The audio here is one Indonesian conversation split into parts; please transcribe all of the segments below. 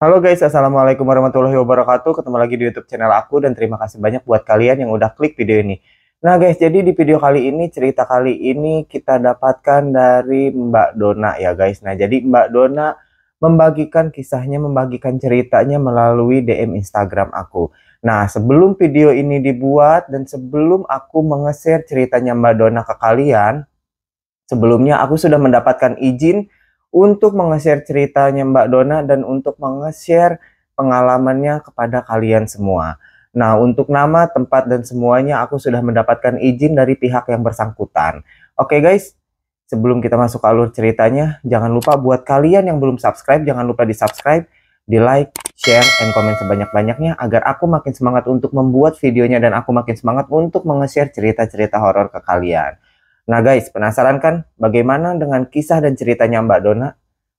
Halo guys, Assalamualaikum warahmatullahi wabarakatuh. Ketemu lagi di YouTube channel aku dan terima kasih banyak buat kalian yang udah klik video ini. Nah guys, jadi di video kali ini, cerita kali ini kita dapatkan dari Mbak Dona ya guys. Nah jadi Mbak Dona membagikan kisahnya, membagikan ceritanya melalui DM Instagram aku. Nah sebelum video ini dibuat dan sebelum aku nge-share ceritanya Mbak Dona ke kalian, sebelumnya aku sudah mendapatkan izin untuk menge-share ceritanya Mbak Dona dan untuk menge-share pengalamannya kepada kalian semua. Nah, untuk nama, tempat, dan semuanya aku sudah mendapatkan izin dari pihak yang bersangkutan. Oke guys, sebelum kita masuk ke alur ceritanya, jangan lupa buat kalian yang belum subscribe, jangan lupa di subscribe, di like, share, and komen sebanyak-banyaknya agar aku makin semangat untuk membuat videonya dan aku makin semangat untuk menge-share cerita-cerita horor ke kalian. Nah guys, penasaran kan bagaimana dengan kisah dan ceritanya Mbak Dona?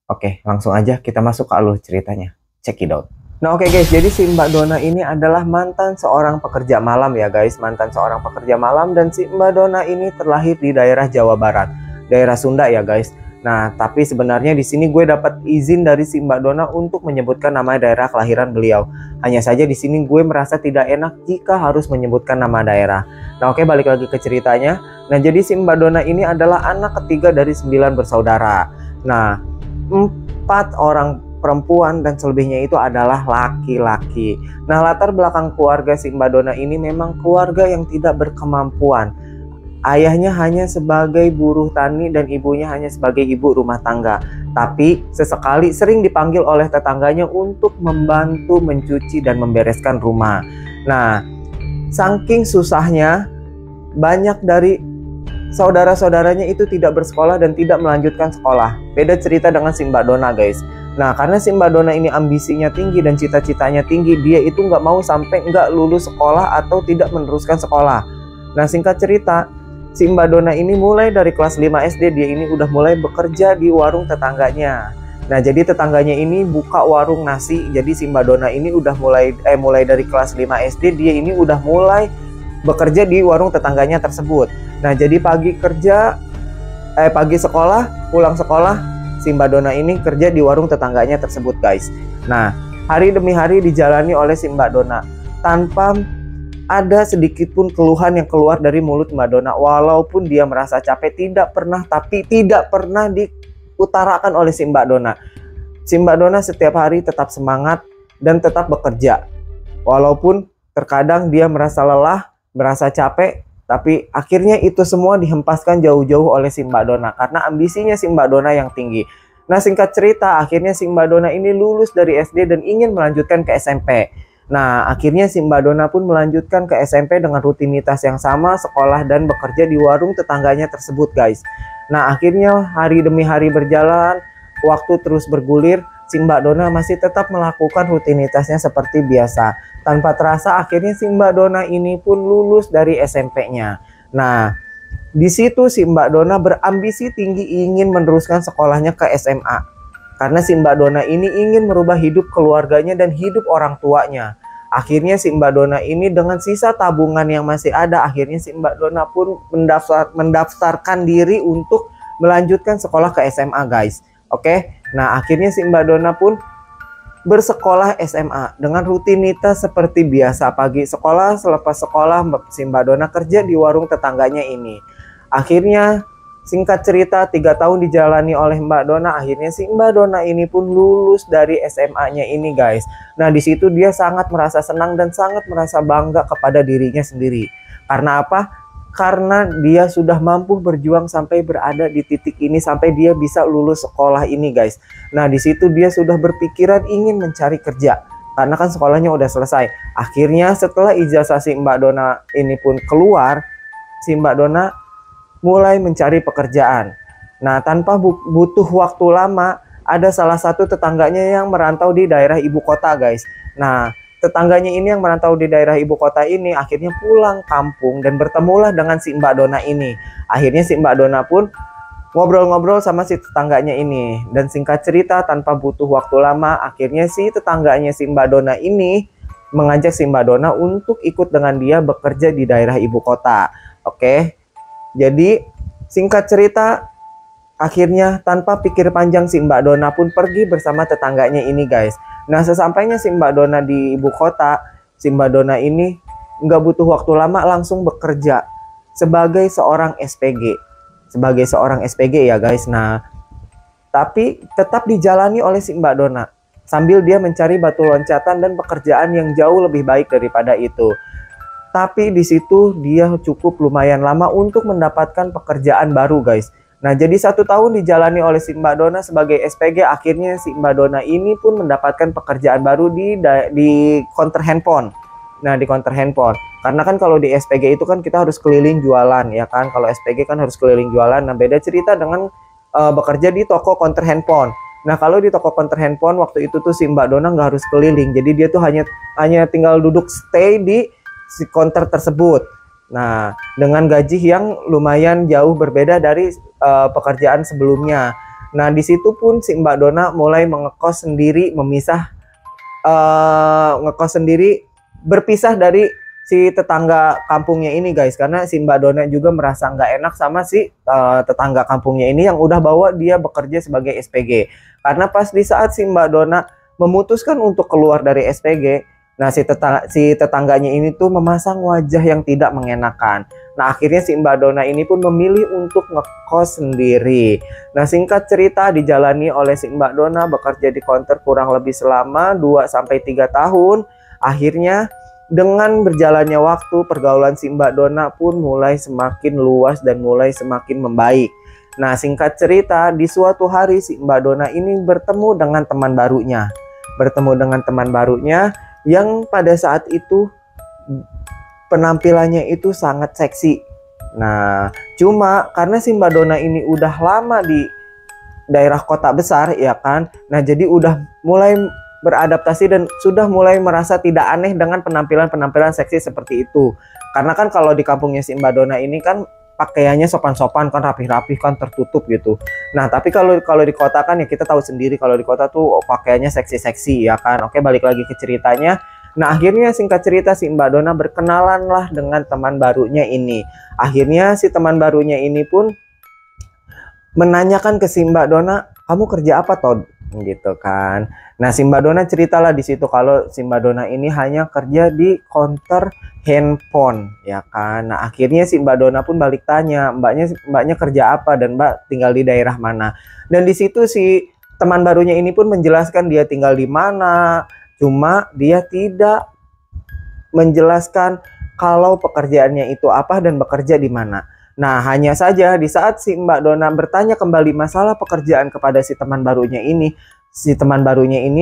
Oke, langsung aja kita masuk ke alur ceritanya. Check it out. Nah oke guys, jadi si Mbak Dona ini adalah mantan seorang pekerja malam ya guys. Mantan seorang pekerja malam dan si Mbak Dona ini terlahir di daerah Jawa Barat. Daerah Sunda ya guys. Nah, tapi sebenarnya di sini gue dapat izin dari si Mbak Dona untuk menyebutkan nama daerah kelahiran beliau. Hanya saja di sini gue merasa tidak enak jika harus menyebutkan nama daerah. Nah oke, balik lagi ke ceritanya. Nah jadi si Mbak Dona ini adalah anak ketiga dari 9 bersaudara. Nah 4 orang perempuan dan selebihnya itu adalah laki-laki. Nah latar belakang keluarga si Mbak Dona ini memang keluarga yang tidak berkemampuan. Ayahnya hanya sebagai buruh tani dan ibunya hanya sebagai ibu rumah tangga. Tapi sesekali sering dipanggil oleh tetangganya untuk membantu mencuci dan membereskan rumah. Nah saking susahnya, banyak dari saudara-saudaranya itu tidak bersekolah dan tidak melanjutkan sekolah. Beda cerita dengan si Mbak Dona guys. Nah karena si Mbak Dona ini ambisinya tinggi dan cita-citanya tinggi, dia itu nggak mau sampai nggak lulus sekolah atau tidak meneruskan sekolah. Nah singkat cerita, si Mbak Dona ini mulai dari kelas 5 SD dia ini udah mulai bekerja di warung tetangganya. Nah jadi tetangganya ini buka warung nasi. Jadi si Mbak Dona ini udah mulai dari kelas 5 SD dia ini udah mulai bekerja di warung tetangganya tersebut. Nah jadi pagi sekolah, pulang sekolah, si Mbak Dona ini kerja di warung tetangganya tersebut guys. Nah hari demi hari dijalani oleh si Mbak Dona tanpa ada sedikit pun keluhan yang keluar dari mulut Mbak Dona. Walaupun dia merasa capek, tidak pernah diutarakan oleh si Mbak Dona. Si Mbak Dona setiap hari tetap semangat dan tetap bekerja. Walaupun terkadang dia merasa lelah, merasa capek, tapi akhirnya itu semua dihempaskan jauh-jauh oleh si Mbak Dona karena ambisinya si Mbak Dona yang tinggi. Nah singkat cerita, akhirnya si Mbak Dona ini lulus dari SD dan ingin melanjutkan ke SMP. Nah akhirnya si Mbak Dona pun melanjutkan ke SMP dengan rutinitas yang sama, sekolah dan bekerja di warung tetangganya tersebut guys. Nah akhirnya hari demi hari berjalan, waktu terus bergulir, si Mbak Dona masih tetap melakukan rutinitasnya seperti biasa. Tanpa terasa akhirnya si Mbak Dona ini pun lulus dari SMP-nya. Nah di situ si Mbak Dona berambisi tinggi ingin meneruskan sekolahnya ke SMA. Karena si Mbak Dona ini ingin merubah hidup keluarganya dan hidup orang tuanya. Akhirnya si Mbak Dona ini dengan sisa tabungan yang masih ada, akhirnya si Mbak Dona pun mendaftarkan diri untuk melanjutkan sekolah ke SMA guys. Oke, nah akhirnya si Mbak Dona pun bersekolah SMA dengan rutinitas seperti biasa. Pagi sekolah, selepas sekolah si Mbak Dona kerja di warung tetangganya ini. Akhirnya singkat cerita 3 tahun dijalani oleh Mbak Dona. Akhirnya si Mbak Dona ini pun lulus dari SMA-nya ini guys. Nah di situ dia sangat merasa senang dan sangat merasa bangga kepada dirinya sendiri. Karena apa? Karena dia sudah mampu berjuang sampai berada di titik ini, sampai dia bisa lulus sekolah ini guys. Nah di situ dia sudah berpikiran ingin mencari kerja karena kan sekolahnya udah selesai. Akhirnya setelah ijazah si Mbak Dona ini pun keluar, si Mbak Dona mulai mencari pekerjaan. Nah tanpa butuh waktu lama, ada salah satu tetangganya yang merantau di daerah ibu kota guys. Nah tetangganya ini yang merantau di daerah ibu kota ini akhirnya pulang kampung dan bertemulah dengan si Mbak Dona ini. Akhirnya si Mbak Dona pun ngobrol-ngobrol sama si tetangganya ini. Dan singkat cerita tanpa butuh waktu lama, akhirnya si tetangganya si Mbak Dona ini mengajak si Mbak Dona untuk ikut dengan dia bekerja di daerah ibu kota. Oke, jadi singkat cerita akhirnya tanpa pikir panjang si Mbak Dona pun pergi bersama tetangganya ini guys. Nah sesampainya si Mbak Dona di ibu kota, si Mbak Dona ini nggak butuh waktu lama langsung bekerja sebagai seorang SPG. Sebagai seorang SPG ya guys. Nah tapi tetap dijalani oleh si Mbak Dona sambil dia mencari batu loncatan dan pekerjaan yang jauh lebih baik daripada itu. Tapi di situ dia cukup lumayan lama untuk mendapatkan pekerjaan baru guys. Nah jadi 1 tahun dijalani oleh si Mbak Dona sebagai SPG. Akhirnya si Mbak Dona ini pun mendapatkan pekerjaan baru di counter handphone. Nah di counter handphone, karena kan kalau di SPG itu kan kita harus keliling jualan ya kan. Kalau SPG kan harus keliling jualan. Nah beda cerita dengan bekerja di toko counter handphone. Nah kalau di toko counter handphone waktu itu tuh si Mbak Dona nggak harus keliling. Jadi dia tuh hanya tinggal duduk stay di si counter tersebut. Nah, dengan gaji yang lumayan jauh berbeda dari pekerjaan sebelumnya. Nah, di situ pun si Mbak Dona mulai ngekos sendiri, ngekos sendiri, berpisah dari si tetangga kampungnya ini guys. Karena si Mbak Dona juga merasa nggak enak sama si tetangga kampungnya ini yang udah bawa dia bekerja sebagai SPG. Karena pas di saat si Mbak Dona memutuskan untuk keluar dari SPG, nah si tetangganya ini tuh memasang wajah yang tidak mengenakan. Nah akhirnya si Mbak Dona ini pun memilih untuk ngekos sendiri. Nah singkat cerita dijalani oleh si Mbak Dona bekerja di counter kurang lebih selama 2-3 tahun. Akhirnya dengan berjalannya waktu pergaulan si Mbak Dona pun mulai semakin luas dan mulai semakin membaik. Nah singkat cerita di suatu hari si Mbak Dona ini bertemu dengan teman barunya. Yang pada saat itu penampilannya itu sangat seksi. Nah, cuma karena si Mbak Dona ini udah lama di daerah kota besar ya kan. Nah, jadi udah mulai beradaptasi dan sudah mulai merasa tidak aneh dengan penampilan seksi seperti itu. Karena kan kalau di kampungnya si Mbak Dona ini kan pakaiannya sopan-sopan kan, rapih-rapih kan, tertutup gitu. Nah tapi kalau di kota kan ya kita tahu sendiri kalau di kota tuh pakaiannya seksi-seksi ya kan. Oke balik lagi ke ceritanya. Nah akhirnya singkat cerita si Mbak Dona berkenalan lah dengan teman barunya ini. Akhirnya si teman barunya ini pun menanyakan ke si Mbak Dona, kamu kerja apa Todd? Gitu kan. Nah si Mbak Dona ceritalah di situ kalau si Mbak Dona ini hanya kerja di counter handphone ya kan. Nah akhirnya si Mbak Dona pun balik tanya, mbaknya kerja apa dan mbak tinggal di daerah mana. Dan di situ si teman barunya ini pun menjelaskan dia tinggal di mana, cuma dia tidak menjelaskan kalau pekerjaannya itu apa dan bekerja di mana. Nah hanya saja di saat si Mbak Dona bertanya kembali masalah pekerjaan kepada si teman barunya ini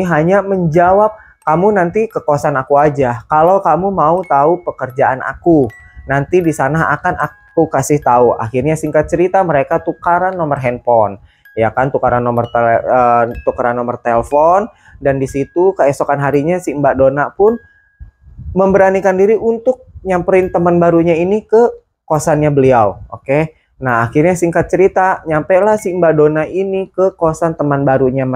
hanya menjawab, kamu nanti ke kosan aku aja. Kalau kamu mau tahu pekerjaan aku, nanti di sana akan aku kasih tahu. Akhirnya singkat cerita mereka tukaran nomor handphone, ya kan, tukaran nomor telepon. Dan di situ keesokan harinya si Mbak Dona pun memberanikan diri untuk nyamperin teman barunya ini ke kosannya beliau. Oke. Nah akhirnya singkat cerita nyampailah si Mbak Dona ini ke kosan teman barunya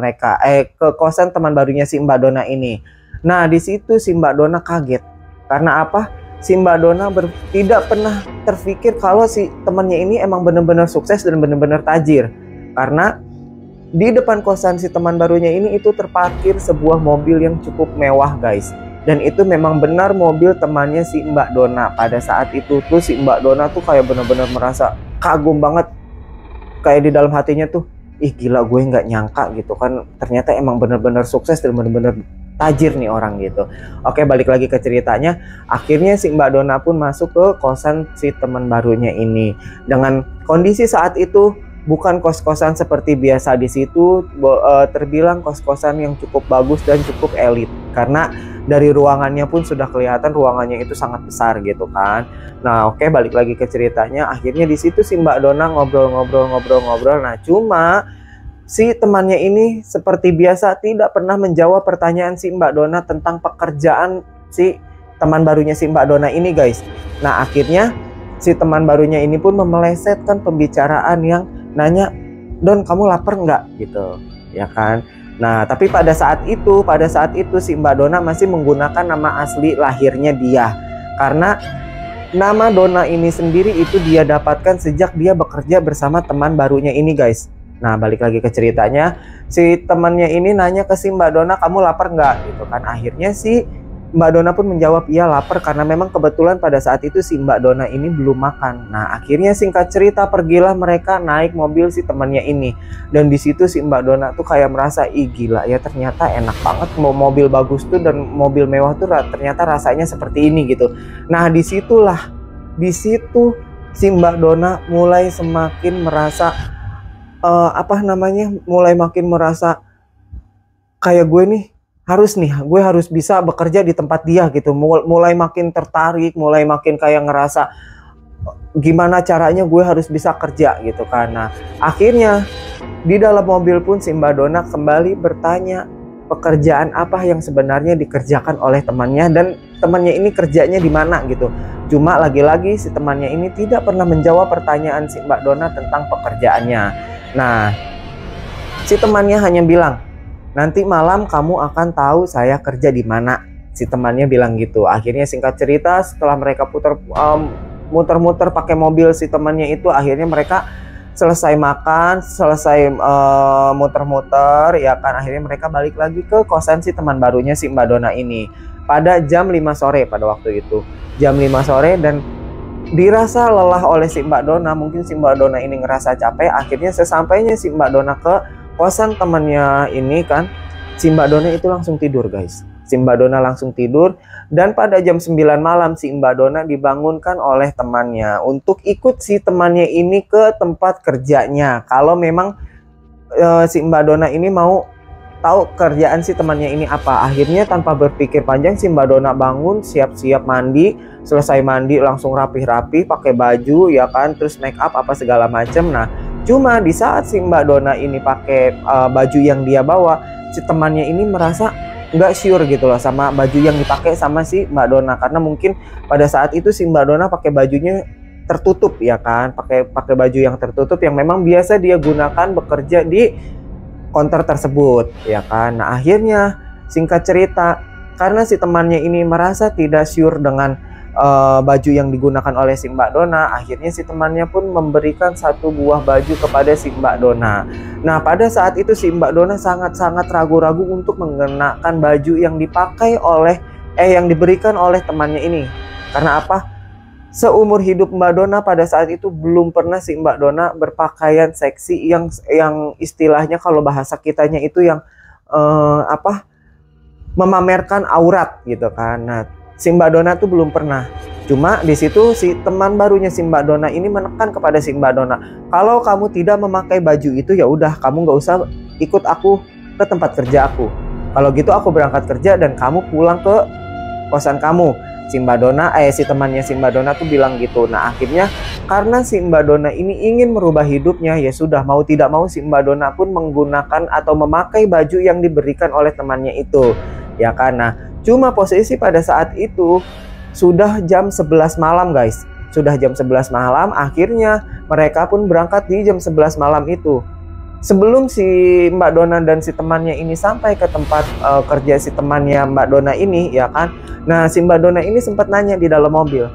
si Mbak Dona ini. Nah di situ si Mbak Dona kaget. Karena apa? Si Mbak Dona tidak pernah terpikir kalau si temannya ini emang benar-benar sukses dan benar-benar tajir. Karena di depan kosan si teman barunya ini itu terparkir sebuah mobil yang cukup mewah guys. Dan itu memang benar mobil temannya si Mbak Dona. Pada saat itu tuh si Mbak Dona tuh kayak benar-benar merasa kagum banget. Kayak di dalam hatinya tuh, ih gila gue nggak nyangka gitu kan. Ternyata emang benar-benar sukses dan benar-benar tajir nih orang gitu. Oke balik lagi ke ceritanya. Akhirnya si Mbak Dona pun masuk ke kosan si teman barunya ini. Dengan kondisi saat itu bukan kos-kosan seperti biasa di situ, terbilang kos-kosan yang cukup bagus dan cukup elit. Karena dari ruangannya pun sudah kelihatan ruangannya itu sangat besar gitu kan. Nah oke balik lagi ke ceritanya. Akhirnya di situ si Mbak Dona ngobrol. Nah cuma si temannya ini seperti biasa tidak pernah menjawab pertanyaan si Mbak Dona tentang pekerjaan si teman barunya si Mbak Dona ini guys. Nah akhirnya si teman barunya ini pun memelesetkan pembicaraan yang nanya, Don kamu lapar nggak gitu ya kan. Nah tapi pada saat itu si Mbak Dona masih menggunakan nama asli lahirnya dia. Karena nama Dona ini sendiri itu dia dapatkan sejak dia bekerja bersama teman barunya ini guys. Nah, balik lagi ke ceritanya, si temannya ini nanya ke si Mbak Dona, kamu lapar nggak gitu kan. Akhirnya si Mbak Dona pun menjawab iya lapar, karena memang kebetulan pada saat itu si Mbak Dona ini belum makan. Nah, akhirnya singkat cerita pergilah mereka naik mobil si temannya ini. Dan di situ si Mbak Dona tuh kayak merasa, ih gila ya, ternyata enak banget mau mobil bagus tuh dan mobil mewah tuh ternyata rasanya seperti ini gitu. Nah, di situ si Mbak Dona mulai semakin merasa mulai makin merasa kayak gue harus bisa bekerja di tempat dia gitu. Mulai makin tertarik, mulai makin kayak ngerasa gimana caranya gue harus bisa kerja gitu kan. Nah, akhirnya di dalam mobil pun si Mbak Dona kembali bertanya pekerjaan apa yang sebenarnya dikerjakan oleh temannya, dan temannya ini kerjanya di mana gitu. Cuma lagi-lagi si temannya ini tidak pernah menjawab pertanyaan si Mbak Dona tentang pekerjaannya. Nah, si temannya hanya bilang, nanti malam kamu akan tahu saya kerja di mana. Si temannya bilang gitu. Akhirnya singkat cerita, setelah mereka muter-muter pakai mobil si temannya itu, akhirnya mereka selesai makan, selesai muter-muter ya kan. Akhirnya mereka balik lagi ke kosan si teman barunya si Mbak Dona ini pada jam 5 sore pada waktu itu. Jam 5 sore, dan dirasa lelah oleh si Mbak Dona. Mungkin si Mbak Dona ini ngerasa capek. Akhirnya sesampainya si Mbak Dona ke kosan temannya ini kan, si Mbak Dona itu langsung tidur guys. Si Mbak Dona langsung tidur, dan pada jam 9 malam si Mbak Dona dibangunkan oleh temannya untuk ikut si temannya ini ke tempat kerjanya. Kalau memang si Mbak Dona ini mau tahu kerjaan si temannya ini apa. Akhirnya tanpa berpikir panjang si Mbak Dona bangun, siap-siap mandi. Selesai mandi langsung rapih-rapih, pakai baju ya kan, terus make up apa segala macam. Nah, cuma di saat si Mbak Dona ini pakai baju yang dia bawa, si temannya ini merasa nggak sure gitu loh sama baju yang dipakai sama si Mbak Dona, karena mungkin pada saat itu si Mbak Dona pakai bajunya tertutup ya kan, pakai baju yang tertutup yang memang biasa dia gunakan bekerja di konter tersebut ya kan. Nah, akhirnya singkat cerita, karena si temannya ini merasa tidak sure dengan baju yang digunakan oleh si Mbak Dona, akhirnya si temannya pun memberikan satu buah baju kepada si Mbak Dona. Nah, pada saat itu si Mbak Dona sangat-sangat ragu-ragu untuk mengenakan baju yang dipakai oleh yang diberikan oleh temannya ini. Karena apa? Seumur hidup Mbak Dona pada saat itu belum pernah si Mbak Dona berpakaian seksi yang istilahnya kalau bahasa kitanya itu yang memamerkan aurat gitu kan. Nah, si Mbak Dona tuh belum pernah. Cuma di situ si teman barunya si Mbak Dona ini menekan kepada si Mbak Dona, kalau kamu tidak memakai baju itu ya udah kamu nggak usah ikut aku ke tempat kerja aku. Kalau gitu aku berangkat kerja dan kamu pulang ke kosan kamu. Si Mbak Dona, si temannya si Mbak Dona tuh bilang gitu. Nah, akhirnya karena si Mbak Dona ini ingin merubah hidupnya, ya sudah mau tidak mau si Mbak Dona pun menggunakan atau memakai baju yang diberikan oleh temannya itu. Ya kan. Nah, cuma posisi pada saat itu sudah jam 11 malam guys. Sudah jam 11 malam, akhirnya mereka pun berangkat di jam 11 malam itu. Sebelum si Mbak Dona dan si temannya ini sampai ke tempat kerja si temannya Mbak Dona ini ya kan. Nah, si Mbak Dona ini sempat nanya di dalam mobil,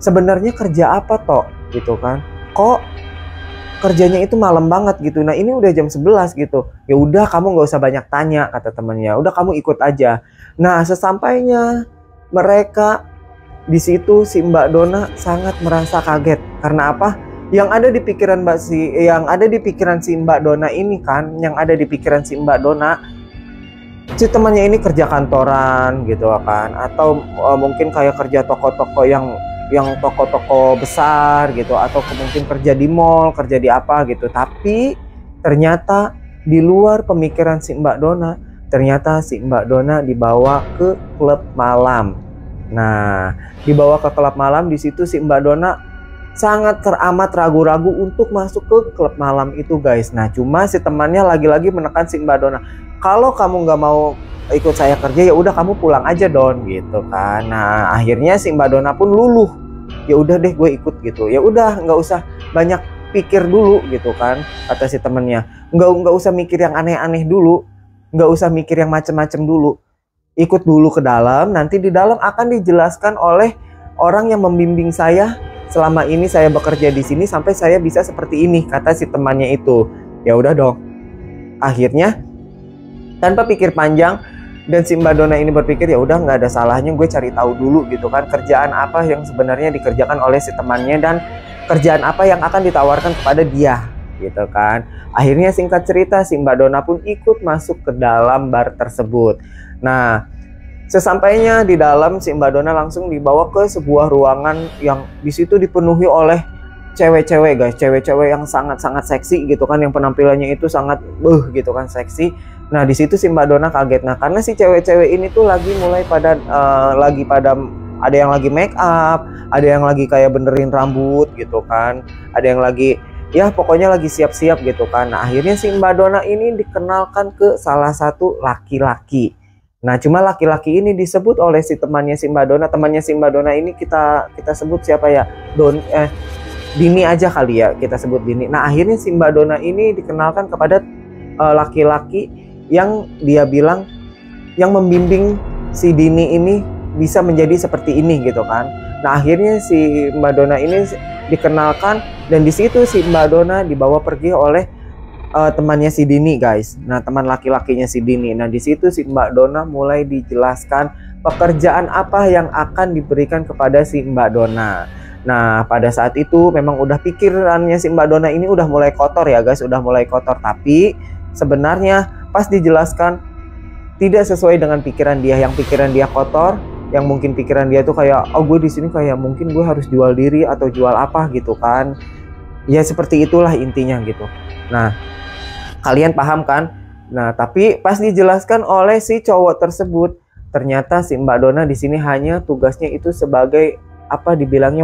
sebenarnya kerja apa toh gitu kan. Kok kerjanya itu malam banget gitu. Nah, ini udah jam 11 gitu. Ya udah kamu nggak usah banyak tanya kata temannya. Udah kamu ikut aja. Nah, sesampainya mereka di situ si Mbak Dona sangat merasa kaget. Karena apa? Yang ada di pikiran si Mbak Dona ini kan, yang ada di pikiran si Mbak Dona, si temannya ini kerja kantoran gitu kan, atau mungkin kayak kerja toko-toko yang toko-toko besar gitu, atau mungkin kerja di mall, kerja di apa gitu. Tapi ternyata di luar pemikiran si Mbak Dona, ternyata si Mbak Dona dibawa ke klub malam. Nah, dibawa ke klub malam, di situ si Mbak Dona sangat teramat ragu-ragu untuk masuk ke klub malam itu guys. Nah, cuma si temannya lagi-lagi menekan si Mbak Dona, kalau kamu nggak mau ikut saya kerja ya udah kamu pulang aja Don gitu kan. Nah, akhirnya si Mbak Dona pun luluh, ya udah deh gue ikut gitu. Ya udah nggak usah banyak pikir dulu gitu kan, kata si temennya. Nggak usah mikir yang aneh-aneh dulu, nggak usah mikir yang macem-macem dulu. Ikut dulu ke dalam, nanti di dalam akan dijelaskan oleh orang yang membimbing saya selama ini saya bekerja di sini sampai saya bisa seperti ini, kata si temannya itu. Ya udah dong. Akhirnya tanpa pikir panjang dan si Mbak Dona ini berpikir, ya udah nggak ada salahnya gue cari tahu dulu gitu kan, kerjaan apa yang sebenarnya dikerjakan oleh si temannya dan kerjaan apa yang akan ditawarkan kepada dia gitu kan. Akhirnya singkat cerita si Mbak Dona pun ikut masuk ke dalam bar tersebut. Nah, sesampainya di dalam, si Mbak Dona langsung dibawa ke sebuah ruangan yang di situ dipenuhi oleh cewek-cewek guys, cewek-cewek yang sangat-sangat seksi gitu kan, yang penampilannya itu sangat gitu kan, seksi. Nah, di situ si Mbak Dona kaget. Nah, karena si cewek-cewek ini tuh lagi mulai pada ada yang lagi make up, ada yang lagi kayak benerin rambut gitu kan, ada yang lagi ya pokoknya lagi siap-siap gitu kan. Nah, akhirnya si Mbak Dona ini dikenalkan ke salah satu laki-laki. Nah, cuma laki-laki ini disebut oleh si temannya si Mbak Dona. Temannya si Mbak Dona ini kita sebut siapa ya? Dini aja kali ya, kita sebut Dini. Nah, akhirnya si Mbak Dona ini dikenalkan kepada laki-laki yang dia bilang yang membimbing si Dini ini bisa menjadi seperti ini gitu kan. Nah, akhirnya si Mbak Dona ini dikenalkan dan di situ si Mbak Dona dibawa pergi oleh temannya si Dini guys. Nah, teman laki-lakinya si Dini. Nah, di situ si Mbak Dona mulai dijelaskan pekerjaan apa yang akan diberikan kepada si Mbak Dona. Nah, pada saat itu memang udah pikirannya si Mbak Dona ini udah mulai kotor ya guys, udah mulai kotor. Tapi sebenarnya pas dijelaskan tidak sesuai dengan pikiran dia. Yang pikiran dia kotor, yang mungkin pikiran dia tuh kayak, oh gue di sini kayak mungkin gue harus jual diri atau jual apa gitu kan. Ya seperti itulah intinya gitu. Nah, kalian paham kan? Nah, tapi pas dijelaskan oleh si cowok tersebut, ternyata si Mbak Dona di sini hanya tugasnya itu sebagai apa dibilangnya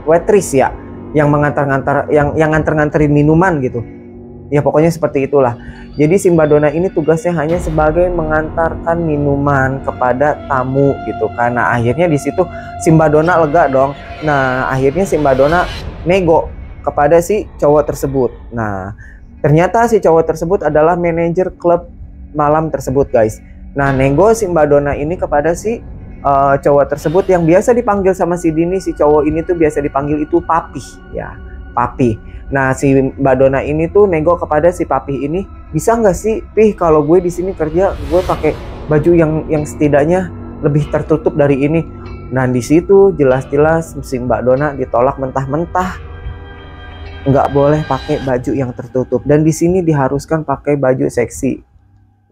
waitress ya, yang mengantar-ngantar, yang nganter-nganterin minuman gitu. Ya pokoknya seperti itulah. Jadi si Mbak Dona ini tugasnya hanya sebagai mengantarkan minuman kepada tamu gitu kan. Nah, akhirnya di situ si Mbak Dona lega dong. Nah, akhirnya si Mbak Dona nego kepada si cowok tersebut. Nah, ternyata si cowok tersebut adalah manajer klub malam tersebut guys. Nah, nego si Mbak Dona ini kepada si cowok tersebut yang biasa dipanggil sama si Dini. Si cowok ini tuh biasa dipanggil itu Papi ya, Papi. Nah, si Mbak Dona ini tuh nego kepada si Papi ini, bisa nggak sih Pih kalau gue di sini kerja gue pakai baju yang setidaknya lebih tertutup dari ini. Nah, di situ jelas-jelas si Mbak Dona ditolak mentah-mentah, nggak boleh pakai baju yang tertutup dan di sini diharuskan pakai baju seksi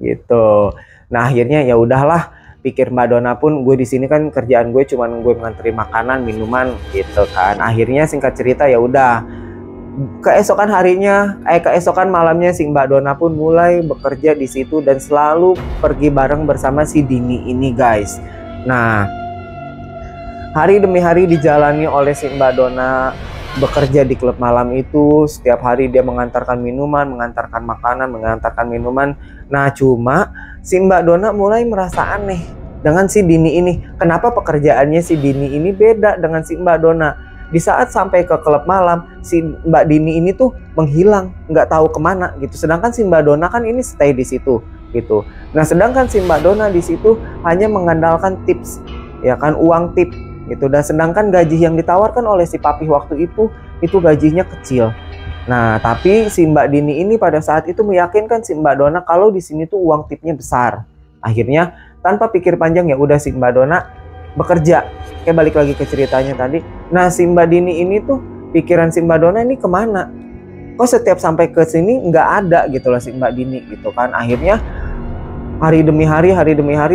gitu. Nah, akhirnya ya udahlah, pikir Mbak Dona pun, gue di sini kan kerjaan gue cuman gue ngantri makanan minuman gitu kan. Akhirnya singkat cerita ya udah, keesokan malamnya si Mbak Dona pun mulai bekerja di situ dan selalu pergi bareng bersama si Dini ini guys. Nah, hari demi hari dijalani oleh si Mbak Dona bekerja di klub malam itu. Setiap hari dia mengantarkan minuman, mengantarkan makanan, mengantarkan minuman. Nah, cuma si Mbak Dona mulai merasa aneh dengan si Dini ini. Kenapa pekerjaannya si Dini ini beda dengan si Mbak Dona? Di saat sampai ke klub malam, si Mbak Dini ini tuh menghilang, nggak tahu kemana gitu. Sedangkan si Mbak Dona kan ini stay di situ gitu. Nah, sedangkan si Mbak Dona di situ hanya mengandalkan tips, ya kan, uang tip gitu. Dan sedangkan gaji yang ditawarkan oleh si Papi waktu itu gajinya kecil. Nah, tapi si Mbak Dini ini pada saat itu meyakinkan si Mbak Dona kalau di sini tuh uang tipnya besar. Akhirnya tanpa pikir panjang ya udah si Mbak Dona bekerja. Kayak balik lagi ke ceritanya tadi. Nah, si Mbak Dini ini tuh pikiran si Mbak Dona ini kemana? Kok setiap sampai ke sini nggak ada gitu loh si Mbak Dini gitu kan. Akhirnya hari demi hari,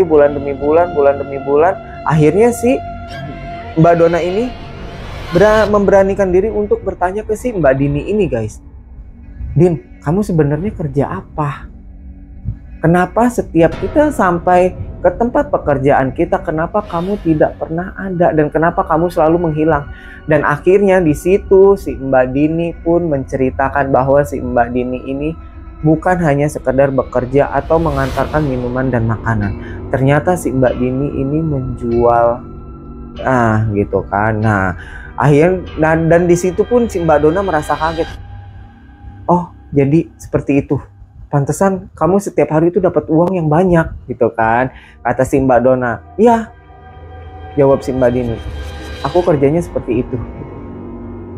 bulan demi bulan, akhirnya si Mbak Dona ini memberanikan diri untuk bertanya ke si Mbak Dini ini guys. Din, kamu sebenarnya kerja apa? Kenapa setiap kita sampai ke tempat pekerjaan kita, kenapa kamu tidak pernah ada dan kenapa kamu selalu menghilang? Dan akhirnya di situ si Mbak Dini pun menceritakan bahwa si Mbak Dini ini bukan hanya sekedar bekerja atau mengantarkan minuman dan makanan. Ternyata si Mbak Dini ini menjual gitu kan. Nah, akhirnya dan di situ pun si Mbak Dona merasa kaget. Oh, jadi seperti itu. Pantesan kamu setiap hari itu dapat uang yang banyak gitu kan, kata si Mbak Dona. Iya, jawab si Mbak Dini, aku kerjanya seperti itu.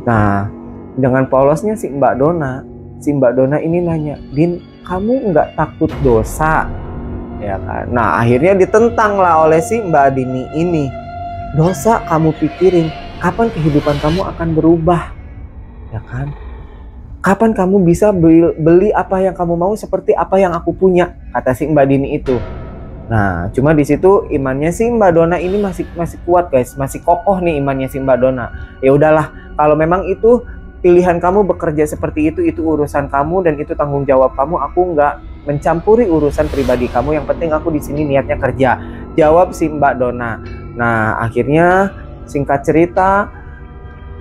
Nah, Dengan polosnya si Mbak Dona ini nanya, Din, kamu nggak takut dosa? Ya kan. Nah akhirnya ditentang lah oleh si Mbak Dini ini. Dosa kamu pikirin, kapan kehidupan kamu akan berubah? Ya kan. Kapan kamu bisa beli apa yang kamu mau seperti apa yang aku punya? Kata si Mbak Dini itu. Nah, cuma di situ imannya si Mbak Dona ini masih kuat guys, masih kokoh nih imannya si Mbak Dona. Ya udahlah, kalau memang itu pilihan kamu bekerja seperti itu urusan kamu dan itu tanggung jawab kamu. Aku nggak mencampuri urusan pribadi kamu. Yang penting aku di sini niatnya kerja. Jawab si Mbak Dona. Nah, akhirnya singkat cerita,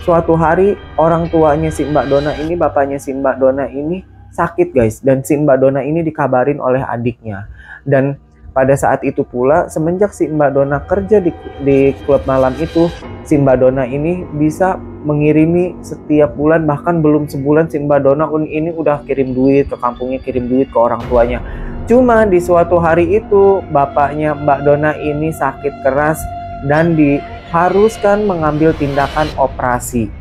suatu hari orang tuanya si Mbak Dona ini, bapaknya si Mbak Dona ini sakit guys, dan si Mbak Dona ini dikabarin oleh adiknya. Dan pada saat itu pula, semenjak si Mbak Dona kerja di klub malam itu, si Mbak Dona ini bisa mengirimi setiap bulan, bahkan belum sebulan si Mbak Dona ini udah kirim duit ke kampungnya, kirim duit ke orang tuanya. Cuma di suatu hari itu, bapaknya Mbak Dona ini sakit keras dan diharuskan mengambil tindakan operasi.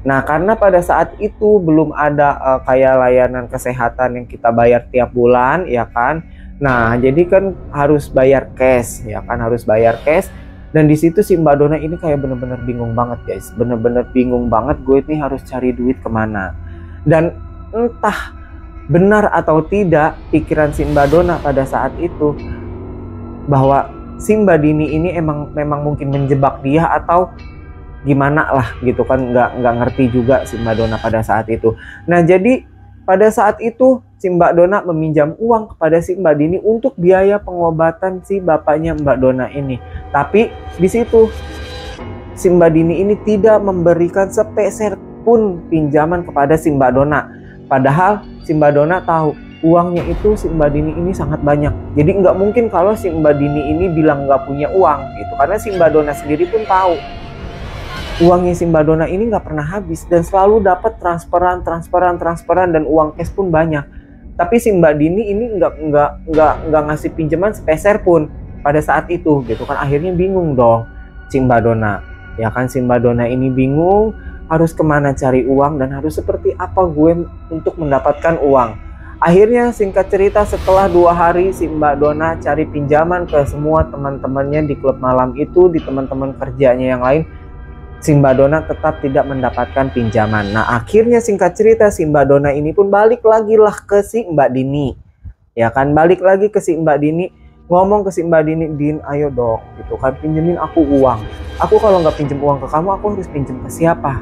Nah, karena pada saat itu belum ada kayak layanan kesehatan yang kita bayar tiap bulan, ya kan? Nah, jadi kan harus bayar cash, ya kan, harus bayar cash. Dan di situ si Mbak Dona ini kayak bener-bener bingung banget guys, bener-bener bingung banget, gue ini harus cari duit kemana. Dan entah benar atau tidak pikiran si Mbak Dona pada saat itu bahwa si Mbak Dini ini memang mungkin menjebak dia atau gimana lah gitu kan, nggak ngerti juga si Mbak Dona pada saat itu. Nah, jadi pada saat itu si Mbak Dona meminjam uang kepada si Mbak Dini untuk biaya pengobatan si bapaknya Mbak Dona ini. Tapi di situ si Mbak Dini ini tidak memberikan sepeser pun pinjaman kepada si Mbak Dona. Padahal si Mbak Dona tahu uangnya itu si Mbak Dini ini sangat banyak. Jadi nggak mungkin kalau si Mbak Dini ini bilang nggak punya uang gitu. Karena si Mbak Dona sendiri pun tahu uangnya si Mbak Dona ini nggak pernah habis dan selalu dapat transferan dan uang cash pun banyak. Tapi si Mbak Dini ini nggak ngasih pinjaman sepeser pun pada saat itu gitu kan. Akhirnya bingung dong si Mbak Dona. Ya kan, si Mbak Dona ini bingung harus kemana cari uang dan harus seperti apa gue untuk mendapatkan uang. Akhirnya singkat cerita setelah 2 hari si Mbak Dona cari pinjaman ke semua teman-temannya di klub malam itu, di teman-teman kerjanya yang lain. Si Mbak Dona tetap tidak mendapatkan pinjaman. Nah, akhirnya singkat cerita si Mbak Dona ini pun balik lagi lah ke si Mbak Dini. Ya kan, balik lagi ke si Mbak Dini, ngomong ke si Mbak Dini, Din, ayo dong, gitu kan, pinjemin aku uang. Aku kalau nggak pinjem uang ke kamu, aku harus pinjem ke siapa?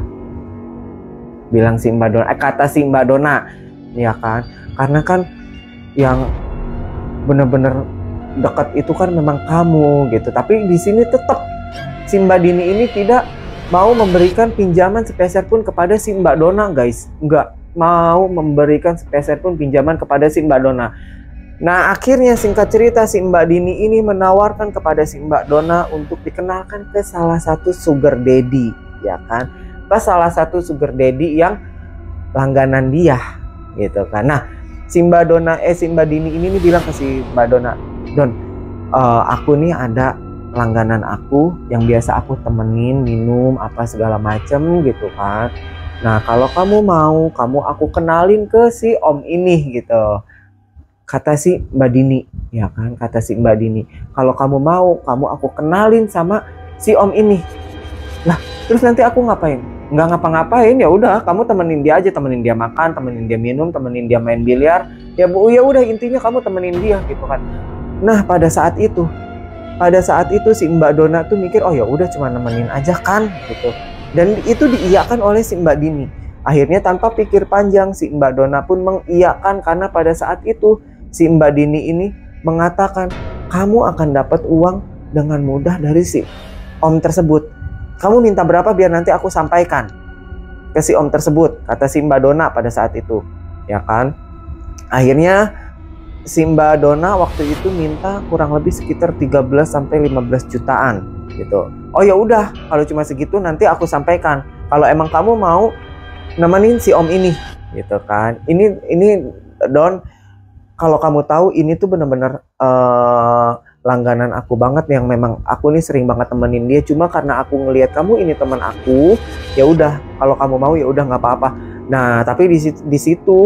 Bilang si Mbak Dona, kata si Mbak Dona, ya kan, karena kan yang bener-bener dekat itu kan memang kamu gitu. Tapi di sini tetap si Mbak Dini ini tidak mau memberikan pinjaman sepeser pun kepada si Mbak Dona guys. Nggak mau memberikan sepeser pun pinjaman kepada si Mbak Dona. Nah, akhirnya singkat cerita si Mbak Dini ini menawarkan kepada si Mbak Dona untuk dikenalkan ke salah satu sugar daddy, ya kan, ke salah satu sugar daddy yang langganan dia gitu kan. Nah, si Mbak Dini ini bilang ke si Mbak Dona, Don, aku nih ada langganan aku yang biasa aku temenin minum apa segala macem gitu kan. Nah, kalau kamu mau, aku kenalin ke si om ini gitu. Kata si Mbak Dini, ya kan, kata si Mbak Dini, kalau kamu mau, aku kenalin sama si om ini. Lah, terus nanti aku ngapain? Nggak ngapa-ngapain, ya udah, kamu temenin dia aja, temenin dia makan, temenin dia minum, temenin dia main biliar. Ya Bu, ya udah, intinya kamu temenin dia gitu kan. Nah, pada saat itu si Mbak Dona tuh mikir, oh ya udah, cuma nemenin aja kan gitu. Dan itu diiyakan oleh si Mbak Dini. Akhirnya tanpa pikir panjang si Mbak Dona pun mengiyakan, karena pada saat itu si Mbak Dini ini mengatakan, kamu akan dapat uang dengan mudah dari si om tersebut. Kamu minta berapa biar nanti aku sampaikan ke si om tersebut, kata si Mbak Dona pada saat itu, ya kan. Akhirnya si Mbak Dona waktu itu minta kurang lebih sekitar 13-15 jutaan gitu. Oh ya udah, kalau cuma segitu nanti aku sampaikan. Kalau emang kamu mau nemenin si om ini gitu kan. Ini Don, kalau kamu tahu ini tuh bener-bener langganan aku banget, yang memang aku nih sering banget temenin dia. Cuma karena aku ngelihat kamu ini teman aku, ya udah, kalau kamu mau ya udah nggak apa-apa. Nah, tapi di situ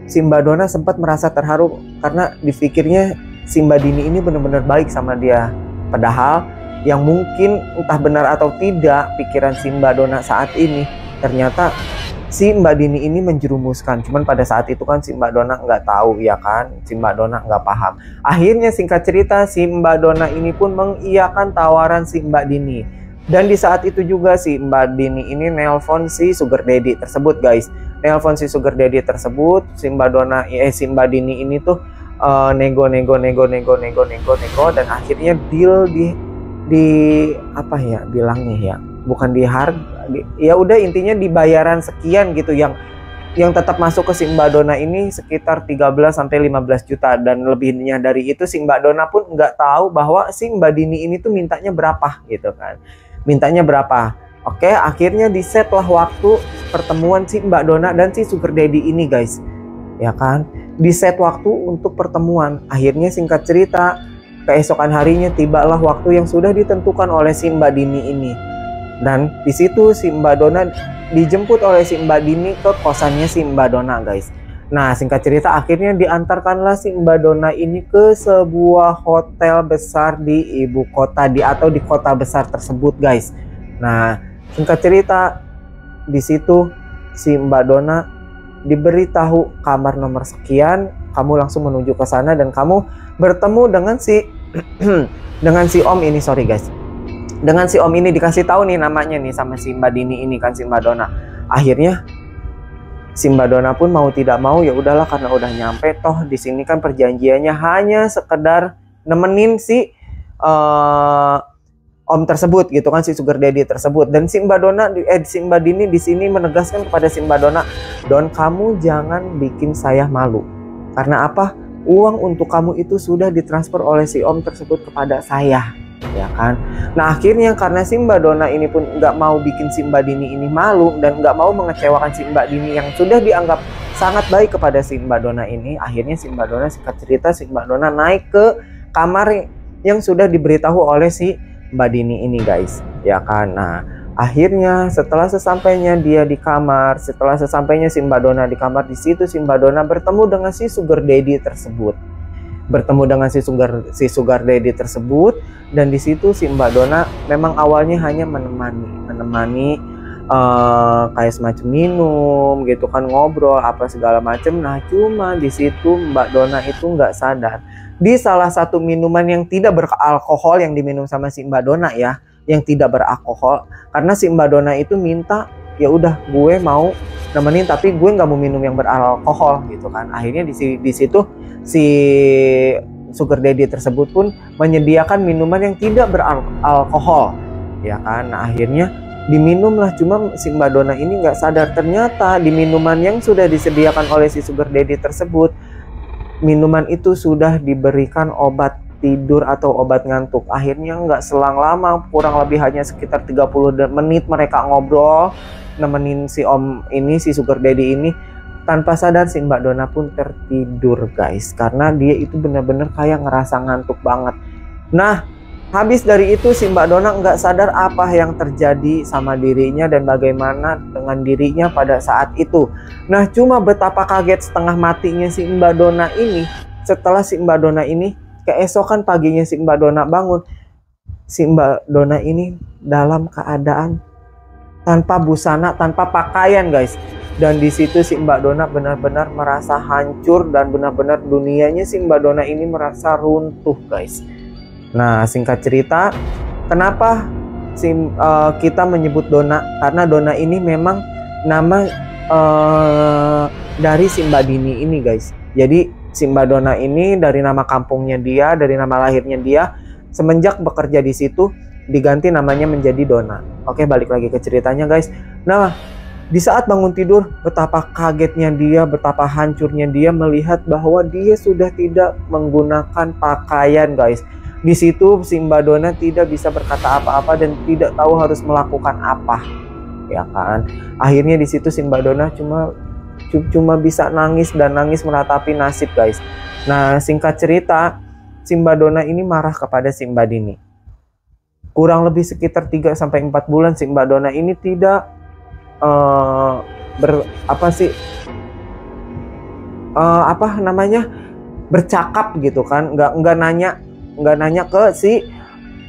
si Mbak Dona sempat merasa terharu karena dipikirnya si Mbak Dini ini benar-benar baik sama dia. Padahal yang mungkin entah benar atau tidak pikiran si Mbak Dona saat ini, ternyata si Mbak Dini ini menjerumuskan. Cuman pada saat itu kan si Mbak Dona nggak tahu ya kan, si Mbak Dona nggak paham. Akhirnya singkat cerita si Mbak Dona ini pun mengiyakan tawaran si Mbak Dini. Dan di saat itu juga si Mbak Dini ini nelpon si Sugar Daddy tersebut guys. Nelpon si Sugar Daddy tersebut, si Mbak Dona, si Mbak Dini ini tuh nego dan akhirnya deal di apa ya bilangnya ya, bukan di harga, ya udah intinya di bayaran sekian gitu yang tetap masuk ke si Mbak Dona ini sekitar 13 sampai 15 juta dan lebihnya dari itu si Mbak Dona pun nggak tahu bahwa si Mbak Dini ini tuh mintanya berapa gitu kan. Mintanya berapa? Oke, akhirnya di set lah waktu pertemuan si Mbak Dona dan si Sugar Daddy ini guys. Ya kan? Di set waktu untuk pertemuan. Akhirnya singkat cerita, keesokan harinya tibalah waktu yang sudah ditentukan oleh si Mbak Dini ini. Dan di situ si Mbak Dona dijemput oleh si Mbak Dini ke kosannya si Mbak Dona guys. Nah, singkat cerita akhirnya diantarkanlah si Mbak Dona ini ke sebuah hotel besar di ibu kota atau di kota besar tersebut guys. Nah, singkat cerita di situ si Mbak Dona diberitahu kamar nomor sekian, kamu langsung menuju ke sana dan kamu bertemu dengan si dengan si Om ini, sorry guys. Dengan si Om ini dikasih tahu nih namanya nih sama si Mbak Dini ini kan, si Mbak Dona. Akhirnya si Mbak Dona pun mau tidak mau ya udahlah karena udah nyampe, toh di sini kan perjanjiannya hanya sekedar nemenin si Om tersebut gitu kan, si Sugar Daddy tersebut. Dan si Mbak Dona si Mbak Dini di sini menegaskan kepada si Mbak Dona, "Don, kamu jangan bikin saya malu. Karena apa? Uang untuk kamu itu sudah ditransfer oleh si Om tersebut kepada saya." Ya kan. Nah, akhirnya karena si Mbak Dona ini pun nggak mau bikin si Mbak Dini ini malu dan nggak mau mengecewakan si Mbak Dini yang sudah dianggap sangat baik kepada si Mbak Dona ini, akhirnya si Mbak Dona singkat cerita si Mbak Dona naik ke kamar yang sudah diberitahu oleh si Mbak Dini ini guys. Ya kan. Nah, akhirnya setelah sesampainya dia di kamar, setelah sesampainya si Mbak Dona di kamar, di situ si Mbak Dona bertemu dengan si Sugar Daddy tersebut. Bertemu dengan si Sugar Daddy tersebut, dan di situ si Mbak Dona memang awalnya hanya menemani kayak semacam minum gitu kan, ngobrol apa segala macam. Nah, cuma di situ Mbak Dona itu nggak sadar di salah satu minuman yang tidak beralkohol yang diminum sama si Mbak Dona ya, yang tidak beralkohol, karena si Mbak Dona itu minta, ya udah gue mau nemenin tapi gue nggak mau minum yang beralkohol gitu kan. Akhirnya di situ si Sugar Daddy tersebut pun menyediakan minuman yang tidak beralkohol ya kan. Nah, akhirnya diminumlah, cuma si Mbak Dona ini nggak sadar ternyata di minuman yang sudah disediakan oleh si Sugar Daddy tersebut, minuman itu sudah diberikan obat tidur atau obat ngantuk. Akhirnya nggak selang lama, kurang lebih hanya sekitar 30 menit mereka ngobrol nemenin si Om ini, si Sugar Daddy ini. Tanpa sadar si Mbak Dona pun tertidur guys, karena dia itu benar-benar kayak ngerasa ngantuk banget. Nah, habis dari itu si Mbak Dona nggak sadar apa yang terjadi sama dirinya dan bagaimana dengan dirinya pada saat itu. Nah, cuma betapa kaget setengah matinya si Mbak Dona ini setelah si Mbak Dona ini keesokan paginya si Mbak Dona bangun, si Mbak Dona ini dalam keadaan tanpa busana, tanpa pakaian guys. Dan di situ si Mbak Dona benar-benar merasa hancur dan benar-benar dunianya si Mbak Dona ini merasa runtuh guys. Nah, singkat cerita, kenapa kita menyebut Dona? Karena Dona ini memang nama dari si Mbak Dini ini guys. Jadi si Mbak Dona ini dari nama kampungnya dia, dari nama lahirnya dia, semenjak bekerja di situ diganti namanya menjadi Dona. Oke, balik lagi ke ceritanya guys. Nah, di saat bangun tidur, betapa kagetnya dia, betapa hancurnya dia melihat bahwa dia sudah tidak menggunakan pakaian guys. Di situ si Mbak Dona tidak bisa berkata apa-apa dan tidak tahu harus melakukan apa, ya kan. Akhirnya di situ si Mbak Dona cuma bisa nangis dan nangis meratapi nasib guys. Nah, singkat cerita, si Mbak Dona ini marah kepada si Mbak Dini. Kurang lebih sekitar 3 sampai 4 bulan si Mbak Dona ini tidak apa namanya, bercakap gitu kan, nggak nanya ke si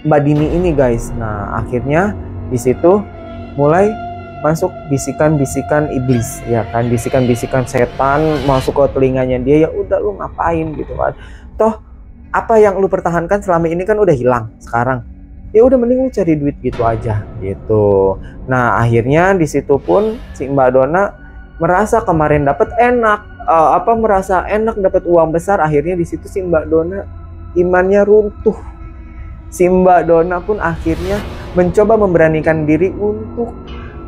Mbak Dini ini guys. Nah akhirnya di situ mulai masuk bisikan-bisikan iblis ya kan, bisikan-bisikan setan masuk ke telinganya dia. Ya udah lu ngapain gitu kan, toh apa yang lu pertahankan selama ini kan udah hilang sekarang, ya udah mending lu cari duit gitu aja gitu. Nah akhirnya di situ pun si Mbak Dona merasa kemarin dapat enak, merasa enak dapat uang besar. Akhirnya di situ si Mbak Dona imannya runtuh. Si Mbak Dona pun akhirnya mencoba memberanikan diri untuk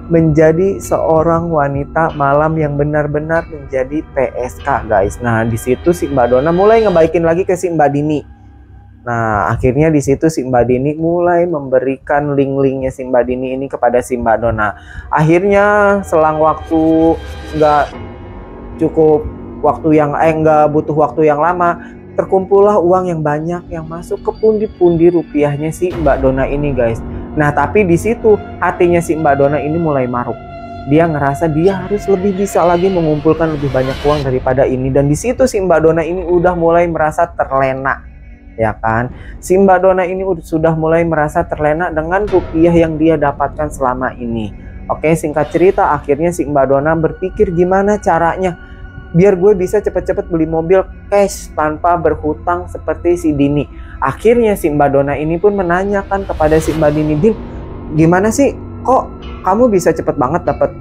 menjadi seorang wanita malam yang benar-benar menjadi PSK guys. Nah di situ si Mbak Dona mulai ngebaikin lagi ke si Mbak Dini. Nah akhirnya di situ si Mbak Dini mulai memberikan link-linknya si Mbak Dini ini kepada si Mbak Dona. Akhirnya selang waktu nggak cukup waktu yang nggak butuh waktu yang lama, terkumpullah uang yang banyak yang masuk ke pundi-pundi rupiahnya si Mbak Dona ini guys. Nah tapi di situ hatinya si Mbak Dona ini mulai maruk. Dia ngerasa dia harus lebih bisa lagi mengumpulkan lebih banyak uang daripada ini. Dan di situ si Mbak Dona ini udah mulai merasa terlena ya kan. Si Mbak Dona ini sudah mulai merasa terlena dengan rupiah yang dia dapatkan selama ini. Oke, singkat cerita akhirnya si Mbak Dona berpikir gimana caranya biar gue bisa cepet-cepet beli mobil cash tanpa berhutang seperti si Dini. Akhirnya si Mbak Dona ini pun menanyakan kepada si Mbak Dini, "Din, gimana sih kok kamu bisa cepet banget dapat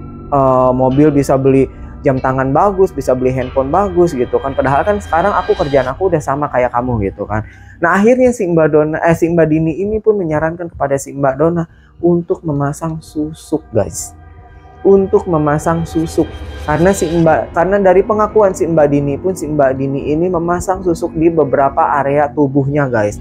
mobil, bisa beli jam tangan bagus, bisa beli handphone bagus gitu kan, padahal kan sekarang kerjaan aku udah sama kayak kamu gitu kan." Nah akhirnya si Mbak Dini ini pun menyarankan kepada si Mbak Dona untuk memasang susuk guys, untuk memasang susuk. Karena dari pengakuan si Mbak Dini pun, si Mbak Dini ini memasang susuk di beberapa area tubuhnya guys.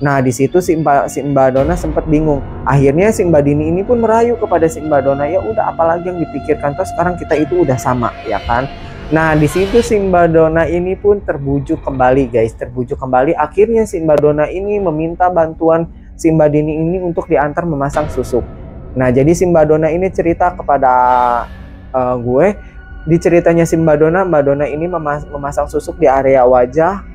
Nah di situ si Mbak Dona sempat bingung. Akhirnya si Mbak Dini ini pun merayu kepada si Mbak Dona, ya udah apalagi yang dipikirkan, toh sekarang kita itu udah sama ya kan. Nah di situ si Mbak Dona ini pun terbujuk kembali guys, terbujuk kembali. Akhirnya si Mbak Dona ini meminta bantuan si Mbak Dini ini untuk diantar memasang susuk. Nah jadi si Mbak Dona ini cerita kepada gue, di ceritanya si Mbak Dona ini memasang susuk di area wajah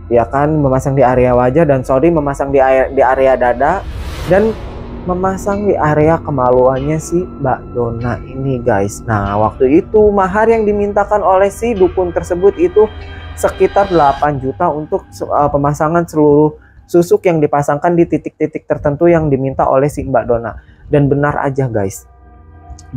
ya kan, memasang di area wajah dan memasang di area dada dan memasang di area kemaluannya si Mbak Dona ini guys. Nah waktu itu mahar yang dimintakan oleh si dukun tersebut itu sekitar 8 juta untuk pemasangan seluruh susuk yang dipasangkan di titik-titik tertentu yang diminta oleh si Mbak Dona. Dan benar aja guys,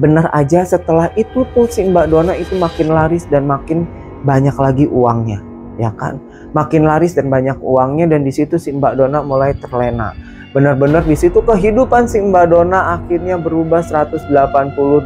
benar aja setelah itu tuh si Mbak Dona itu makin laris dan makin banyak lagi uangnya ya kan, makin laris dan banyak uangnya. Dan di situ si Mbak Dona mulai terlena. Benar-benar di situ kehidupan si Mbak Dona akhirnya berubah 180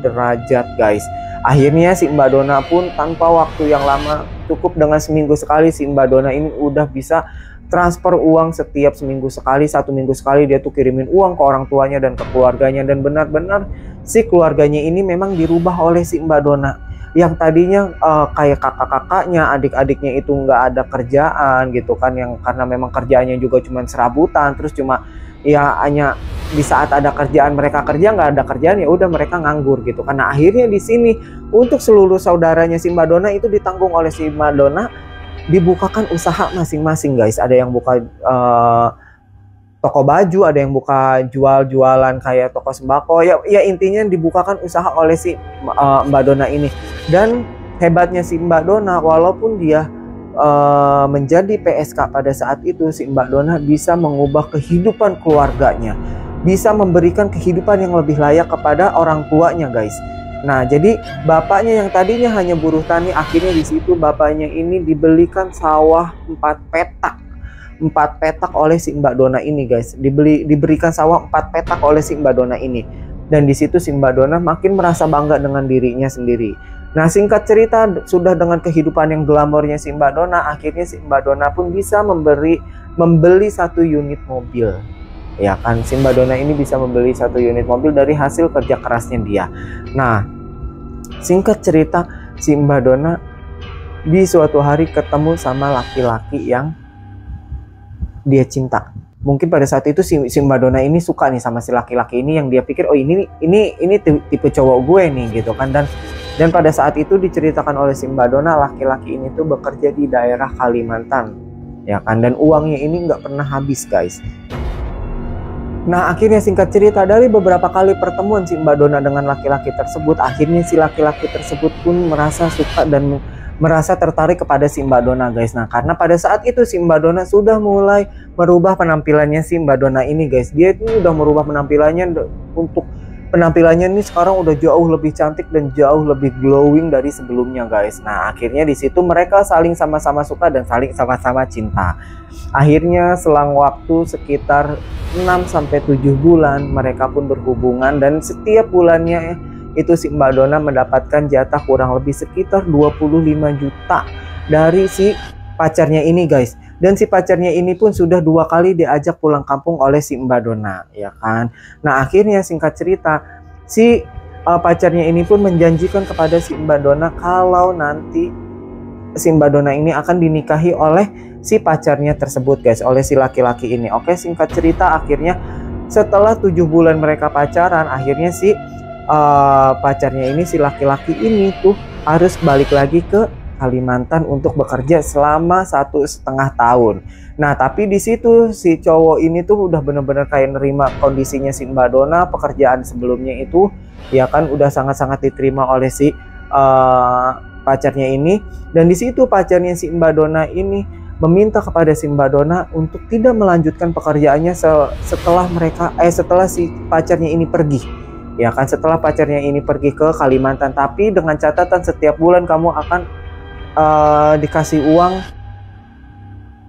derajat guys. Akhirnya si Mbak Dona pun tanpa waktu yang lama, cukup dengan seminggu sekali si Mbak Dona ini udah bisa transfer uang setiap seminggu sekali, 1 minggu sekali dia tuh kirimin uang ke orang tuanya dan ke keluarganya. Dan benar-benar si keluarganya ini memang dirubah oleh si Mbak Dona. Yang tadinya kayak kakak-kakaknya, adik-adiknya itu nggak ada kerjaan gitu kan, yang karena memang kerjaannya juga cuma serabutan, terus cuma ya hanya di saat ada kerjaan mereka kerja, nggak ada kerjaan ya udah mereka nganggur gitu. Karena akhirnya di sini untuk seluruh saudaranya si Mbak Dona itu ditanggung oleh si Mbak Dona, dibukakan usaha masing-masing guys. Ada yang buka toko baju, ada yang buka jualan kayak toko sembako ya intinya dibukakan usaha oleh si Mbak Dona ini. Dan hebatnya si Mbak Dona, walaupun dia menjadi PSK pada saat itu, si Mbak Dona bisa mengubah kehidupan keluarganya, bisa memberikan kehidupan yang lebih layak kepada orang tuanya guys. Nah jadi bapaknya yang tadinya hanya buruh tani, akhirnya di situ bapaknya ini dibelikan sawah 4 petak oleh si Mbak Dona ini guys. Diberikan sawah 4 petak oleh si Mbak Dona ini. Dan di situ si Mbak Dona makin merasa bangga dengan dirinya sendiri. Nah singkat cerita, sudah dengan kehidupan yang glamornya si Mbak Dona, akhirnya si Mbak Dona pun bisa membeli 1 unit mobil ya kan. Si Mbak Dona ini bisa membeli 1 unit mobil dari hasil kerja kerasnya dia. Nah singkat cerita, si Mbak Dona di suatu hari ketemu sama laki-laki yang dia cinta. Mungkin pada saat itu si Mbak Dona ini suka nih sama si laki-laki ini, yang dia pikir oh ini tipe cowok gue nih gitu kan. Dan Dan pada saat itu diceritakan oleh si Mbak Dona, laki-laki ini tuh bekerja di daerah Kalimantan, ya kan, dan uangnya ini nggak pernah habis guys. Nah akhirnya singkat cerita, dari beberapa kali pertemuan si Mbak Dona dengan laki-laki tersebut, akhirnya si laki-laki tersebut pun merasa suka dan merasa tertarik kepada si Mbak Dona guys. Nah karena pada saat itu si Mbak Dona sudah mulai merubah penampilannya si Mbak Dona ini guys. Dia itu udah merubah penampilannya, untuk penampilannya ini sekarang udah jauh lebih cantik dan jauh lebih glowing dari sebelumnya guys. Nah akhirnya di situ mereka saling sama-sama suka dan saling sama-sama cinta. Akhirnya selang waktu sekitar 6-7 bulan mereka pun berhubungan, dan setiap bulannya itu si Mbak Dona mendapatkan jatah kurang lebih sekitar 25 juta dari si pacarnya ini guys. Dan si pacarnya ini pun sudah 2 kali diajak pulang kampung oleh si Mbak Dona, ya kan. Nah akhirnya singkat cerita, si pacarnya ini pun menjanjikan kepada si Mbak Dona kalau nanti si Mbak Dona ini akan dinikahi oleh si pacarnya tersebut guys, oleh si laki-laki ini. Oke, singkat cerita akhirnya setelah 7 bulan mereka pacaran, akhirnya si pacarnya ini, si laki-laki ini tuh harus balik lagi ke Kalimantan untuk bekerja selama 1,5 tahun. Nah tapi di situ si cowok ini tuh udah bener-bener kayak nerima kondisinya si Mbak Dona, pekerjaan sebelumnya itu ya kan udah sangat-sangat diterima oleh si pacarnya ini. Dan di situ pacarnya si Mbak Dona ini meminta kepada si Mbak Dona untuk tidak melanjutkan pekerjaannya setelah si pacarnya ini pergi. Ya kan, setelah pacarnya ini pergi ke Kalimantan, tapi dengan catatan setiap bulan kamu akan dikasih uang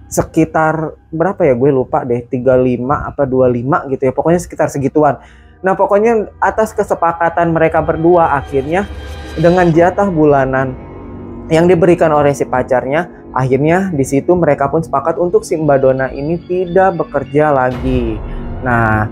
sekitar berapa ya, gue lupa deh, 35 apa 25 gitu ya, pokoknya sekitar segituan. Nah pokoknya atas kesepakatan mereka berdua, akhirnya dengan jatah bulanan yang diberikan oleh si pacarnya, akhirnya di situ mereka pun sepakat untuk si Mbak Dona ini tidak bekerja lagi. Nah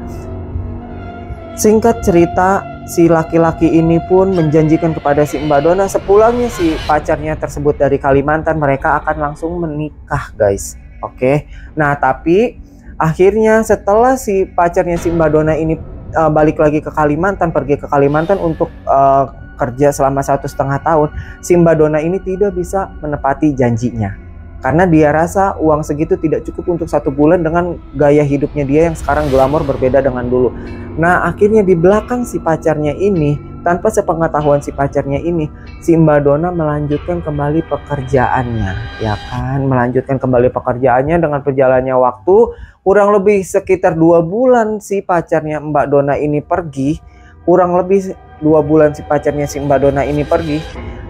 singkat cerita, si laki-laki ini pun menjanjikan kepada si Mbak Dona sepulangnya si pacarnya tersebut dari Kalimantan, mereka akan langsung menikah guys. Oke. Nah tapi akhirnya setelah si pacarnya si Mbak Dona ini balik lagi ke Kalimantan, pergi ke Kalimantan untuk kerja selama 1,5 tahun, si Mbak Dona ini tidak bisa menepati janjinya. Karena dia rasa uang segitu tidak cukup untuk 1 bulan dengan gaya hidupnya dia yang sekarang glamor berbeda dengan dulu. Nah akhirnya di belakang si pacarnya ini, tanpa sepengetahuan si pacarnya ini, si Mbak Dona melanjutkan kembali pekerjaannya, ya kan, melanjutkan kembali pekerjaannya. Dengan berjalannya waktu kurang lebih sekitar 2 bulan si pacarnya Mbak Dona ini pergi, kurang lebih 2 bulan si pacarnya si Mbak Dona ini pergi,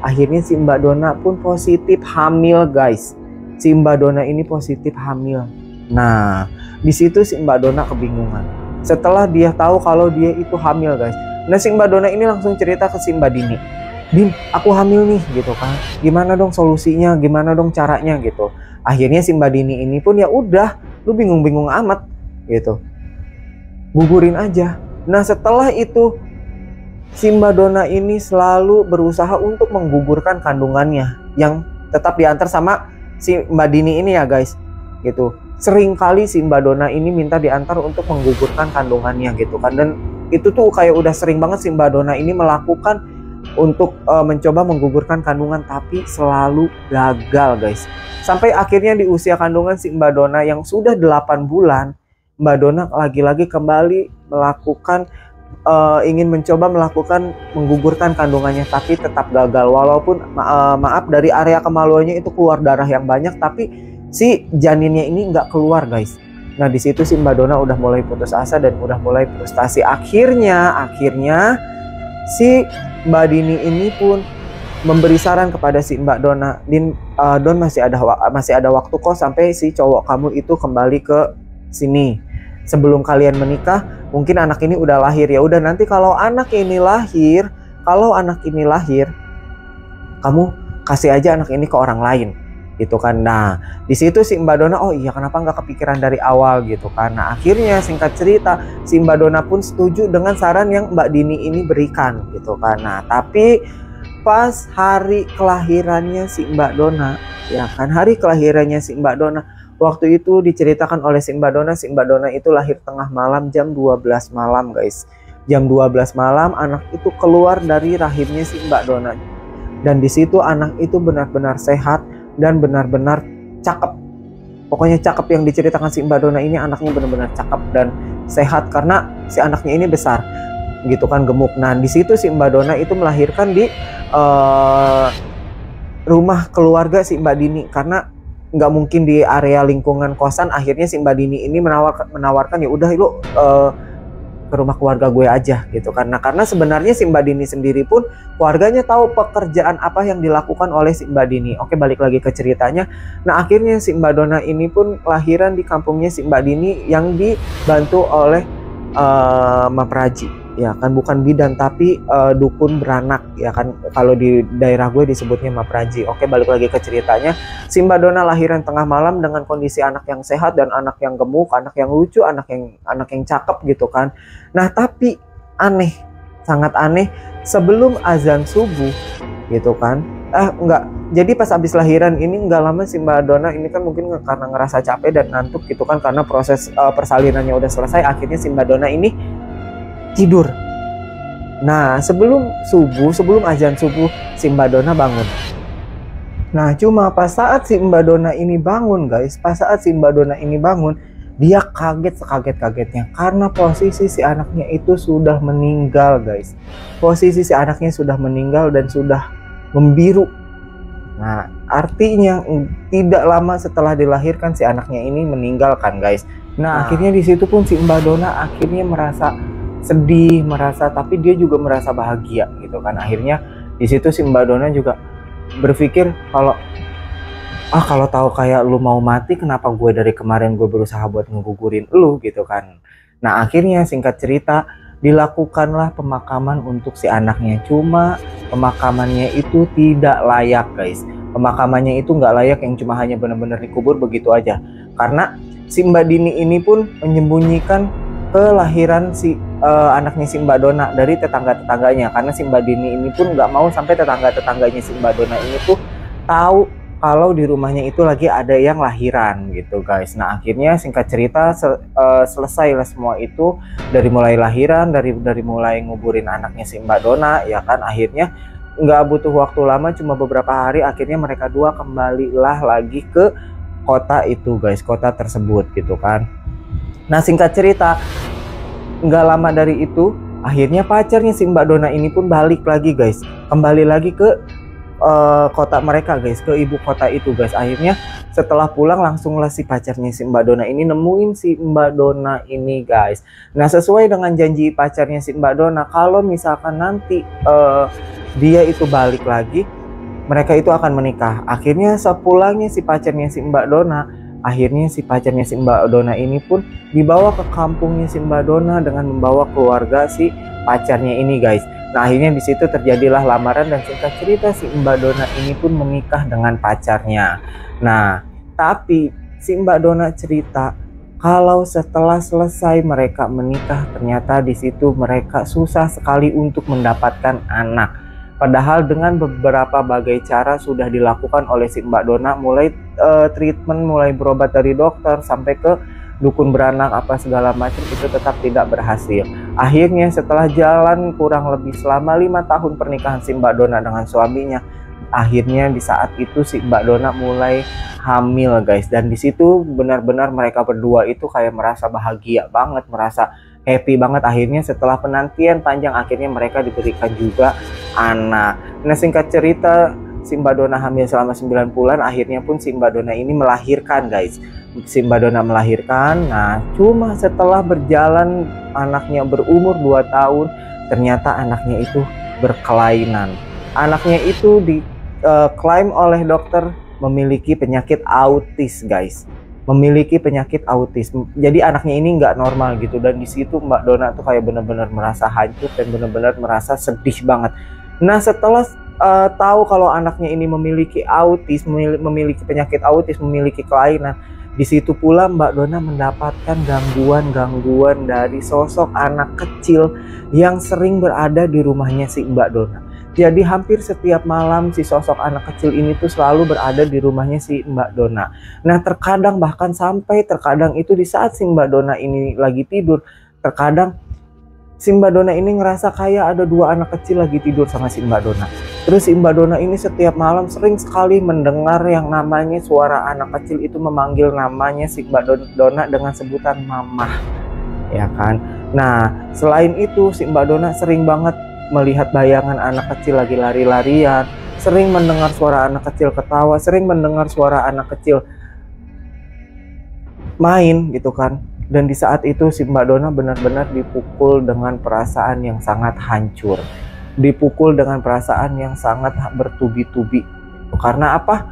akhirnya si Mbak Dona pun positif hamil guys. Si Mbak Dona ini positif hamil. Nah di situ si Mbak Dona kebingungan setelah dia tahu kalau dia itu hamil guys. Nah si Mbak Dona ini langsung cerita ke si Mbak Dini, "Din, aku hamil nih," gitu kan. "Gimana dong solusinya? Gimana dong caranya?" gitu. Akhirnya si Mbak Dini ini pun ya udah, lu bingung-bingung amat gitu, gugurin aja. Nah setelah itu si Mbak Dona ini selalu berusaha untuk menggugurkan kandungannya yang tetap diantar sama si Mbak Dini ini ya guys gitu. Sering kali si Mbak Dona ini minta diantar untuk menggugurkan kandungannya gitu kan. Dan itu tuh kayak udah sering banget si Mbak Dona ini melakukan untuk mencoba menggugurkan kandungan, tapi selalu gagal guys. Sampai akhirnya di usia kandungan si Mbak Dona yang sudah 8 bulan, Mbak Dona lagi-lagi kembali melakukan ingin mencoba melakukan menggugurkan kandungannya, tapi tetap gagal. Walaupun maaf dari area kemaluannya itu keluar darah yang banyak, tapi si janinnya ini nggak keluar guys. Nah di situ si Mbak Dona udah mulai putus asa dan udah mulai frustasi. Akhirnya si Mbak Dini ini pun memberi saran kepada si Mbak Dona, "Din, Don masih ada waktu kok sampai si cowok kamu itu kembali ke sini. Sebelum kalian menikah, mungkin anak ini udah lahir. Ya udah, nanti kalau anak ini lahir, kamu kasih aja anak ini ke orang lain," gitu kan. Nah di situ si Mbak Dona, oh iya kenapa nggak kepikiran dari awal gitu kan. Nah akhirnya singkat cerita si Mbak Dona pun setuju dengan saran yang Mbak Dini ini berikan gitu kan. Nah tapi pas hari kelahirannya si Mbak Dona, ya kan, hari kelahirannya si Mbak Dona, waktu itu diceritakan oleh si Mbak Dona itu lahir tengah malam jam 12 malam guys. Jam 12 malam anak itu keluar dari rahimnya si Mbak Dona. Dan di situ anak itu benar-benar sehat dan benar-benar cakep. Pokoknya cakep, yang diceritakan si Mbak Dona ini anaknya benar-benar cakep dan sehat karena si anaknya ini besar gitu kan, gemuk. Nah di situ si Mbak Dona itu melahirkan di rumah keluarga si Mbak Dini, karena nggak mungkin di area lingkungan kosan. Akhirnya si Mbak Dini ini menawarkan ya udah lu ke rumah keluarga gue aja gitu, karena sebenarnya si Mbak Dini sendiri pun keluarganya tahu pekerjaan apa yang dilakukan oleh si Mbak Dini. Oke, balik lagi ke ceritanya. Nah akhirnya si Mbak Dona ini pun lahiran di kampungnya si Mbak Dini yang dibantu oleh Mapraji, ya kan, bukan bidan tapi dukun beranak, ya kan, kalau di daerah gue disebutnya Mapraji. Oke, balik lagi ke ceritanya. Si Mbak Dona lahiran tengah malam dengan kondisi anak yang sehat dan anak yang gemuk, anak yang lucu, anak yang cakep gitu kan. Nah tapi aneh, sangat aneh, sebelum azan subuh gitu kan, enggak, jadi pas habis lahiran ini nggak lama si Mbak Dona ini kan mungkin karena ngerasa capek dan ngantuk gitu kan, karena proses persalinannya udah selesai. Akhirnya si Mbak Dona ini tidur. Nah sebelum azan subuh si Mbak Dona bangun. Nah cuma pas saat si Mbak Dona ini bangun guys, dia kaget sekaget-kagetnya karena posisi si anaknya itu sudah meninggal guys. Posisi si anaknya sudah meninggal dan sudah membiru. Nah artinya tidak lama setelah dilahirkan si anaknya ini meninggal kan guys. Nah akhirnya di situ pun si Mbak Dona akhirnya merasa sedih, tapi dia juga merasa bahagia gitu kan. Akhirnya di situ si Mbak Dona juga berpikir kalau tahu kayak lu mau mati, kenapa gue dari kemarin gue berusaha buat ngegugurin lu gitu kan. Nah akhirnya singkat cerita dilakukanlah pemakaman untuk si anaknya. Cuma pemakamannya itu tidak layak guys. Pemakamannya itu nggak layak yang cuma hanya benar-benar dikubur begitu aja. Karena si Mbak Dini ini pun menyembunyikan kelahiran si anaknya si Mbak Dona dari tetangga-tetangganya, karena si Mbak Dini ini pun nggak mau sampai tetangga-tetangganya si Mbak Dona ini tuh tahu kalau di rumahnya itu lagi ada yang lahiran gitu guys. Nah akhirnya singkat cerita selesailah semua itu, dari mulai lahiran, dari mulai nguburin anaknya si Mbak Dona, ya kan. Akhirnya nggak butuh waktu lama, cuma beberapa hari, akhirnya mereka dua kembalilah lagi ke kota itu guys, kota tersebut gitu kan. Nah singkat cerita nggak lama dari itu akhirnya pacarnya si Mbak Dona ini pun balik lagi guys, kembali lagi ke kota mereka guys, ke ibu kota itu guys. Akhirnya setelah pulang langsunglah si pacarnya si Mbak Dona ini nemuin si Mbak Dona ini guys. Nah sesuai dengan janji pacarnya si Mbak Dona, kalau misalkan nanti dia itu balik lagi, mereka itu akan menikah. Akhirnya sepulangnya si pacarnya si Mbak Dona, akhirnya si pacarnya si Mbak Dona ini pun dibawa ke kampungnya si Mbak Dona dengan membawa keluarga si pacarnya ini guys. Nah akhirnya di situ terjadilah lamaran dan singkat cerita si Mbak Dona ini pun menikah dengan pacarnya. Nah tapi si Mbak Dona cerita kalau setelah selesai mereka menikah, ternyata di situ mereka susah sekali untuk mendapatkan anak. Padahal dengan beberapa bagai cara sudah dilakukan oleh si Mbak Dona, mulai treatment, mulai berobat dari dokter sampai ke dukun beranak apa segala macam, itu tetap tidak berhasil. Akhirnya setelah jalan kurang lebih selama 5 tahun pernikahan si Mbak Dona dengan suaminya, akhirnya di saat itu si Mbak Dona mulai hamil guys. Dan di situ benar-benar mereka berdua itu kayak merasa bahagia banget, merasa happy banget. Akhirnya setelah penantian panjang, akhirnya mereka diberikan juga anak. Nah singkat cerita si Mbak Dona hamil selama 9 bulan, akhirnya pun si Mbak Dona ini melahirkan guys. Si Mbak Dona melahirkan. Nah cuma setelah berjalan anaknya berumur 2 tahun, ternyata anaknya itu berkelainan. Anaknya itu diklaim oleh dokter memiliki penyakit autis guys, memiliki penyakit autis. Jadi anaknya ini nggak normal gitu. Dan di situ Mbak Dona tuh kayak benar-benar merasa hancur dan benar-benar merasa sedih banget. Nah setelah tahu kalau anaknya ini memiliki autis, memiliki penyakit autis, memiliki kelainan, di situ pula Mbak Dona mendapatkan gangguan dari sosok anak kecil yang sering berada di rumahnya si Mbak Dona. Jadi hampir setiap malam si sosok anak kecil ini tuh selalu berada di rumahnya si Mbak Dona. Nah terkadang bahkan sampai terkadang itu di saat si Mbak Dona ini lagi tidur, terkadang si Mbak Dona ini ngerasa kayak ada 2 anak kecil lagi tidur sama si Mbak Dona. Terus si Mbak Dona ini setiap malam sering sekali mendengar yang namanya suara anak kecil itu memanggil namanya si Mbak Dona dengan sebutan Mama, ya kan. Nah, selain itu si Mbak Dona sering banget melihat bayangan anak kecil lagi lari-larian, sering mendengar suara anak kecil ketawa, sering mendengar suara anak kecil main gitu kan. Dan di saat itu si Mbak Dona benar-benar dipukul dengan perasaan yang sangat hancur, dipukul dengan perasaan yang sangat bertubi-tubi. Karena apa?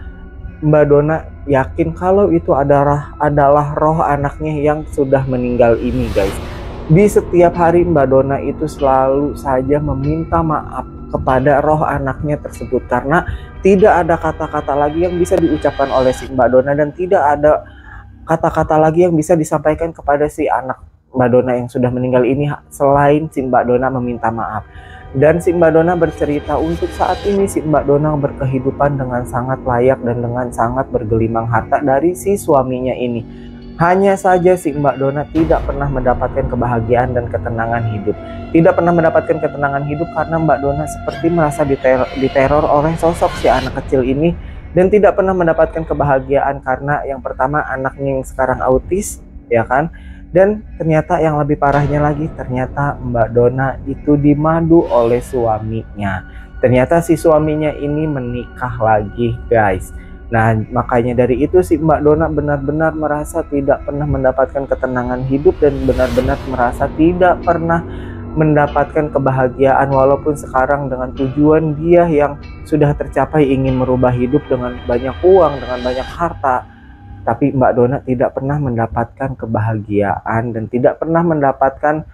Mbak Dona yakin kalau itu adalah roh anaknya yang sudah meninggal ini, guys. Di setiap hari Mbak Dona itu selalu saja meminta maaf kepada roh anaknya tersebut, karena tidak ada kata-kata lagi yang bisa diucapkan oleh si Mbak Dona, dan tidak ada kata-kata lagi yang bisa disampaikan kepada si anak Mbak Dona yang sudah meninggal ini selain si Mbak Dona meminta maaf. Dan si Mbak Dona bercerita untuk saat ini si Mbak Dona berkehidupan dengan sangat layak dan dengan sangat bergelimang harta dari si suaminya ini. Hanya saja si Mbak Dona tidak pernah mendapatkan kebahagiaan dan ketenangan hidup. Tidak pernah mendapatkan ketenangan hidup karena Mbak Dona seperti merasa diteror oleh sosok si anak kecil ini. Dan tidak pernah mendapatkan kebahagiaan karena yang pertama anaknya yang sekarang autis, ya kan. Dan ternyata yang lebih parahnya lagi, ternyata Mbak Dona itu dimadu oleh suaminya. Ternyata si suaminya ini menikah lagi, guys. Nah, makanya dari itu si Mbak Dona benar-benar merasa tidak pernah mendapatkan ketenangan hidup dan benar-benar merasa tidak pernah mendapatkan kebahagiaan, walaupun sekarang dengan tujuan dia yang sudah tercapai ingin merubah hidup dengan banyak uang, dengan banyak harta. Tapi Mbak Dona tidak pernah mendapatkan kebahagiaan dan tidak pernah mendapatkan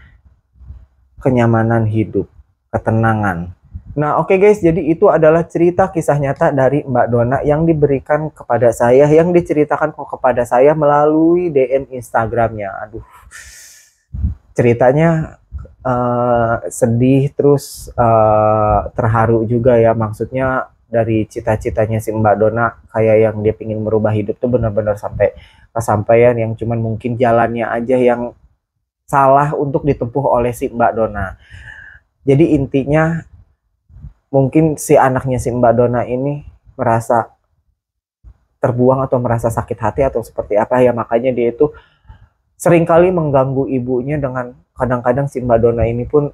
kenyamanan hidup, ketenangan. Nah, oke guys, jadi itu adalah cerita kisah nyata dari Mbak Dona yang diberikan kepada saya, yang diceritakan kepada saya melalui DM Instagramnya. Aduh, ceritanya sedih terus terharu juga ya. Maksudnya dari cita-citanya si Mbak Dona kayak yang dia ingin merubah hidup tuh benar-benar sampai kesampaian, yang cuman mungkin jalannya aja yang salah untuk ditempuh oleh si Mbak Dona. Jadi intinya mungkin si anaknya si Mbak Dona ini merasa terbuang atau merasa sakit hati atau seperti apa ya, makanya dia itu seringkali mengganggu ibunya dengan kadang-kadang si Mbak Dona ini pun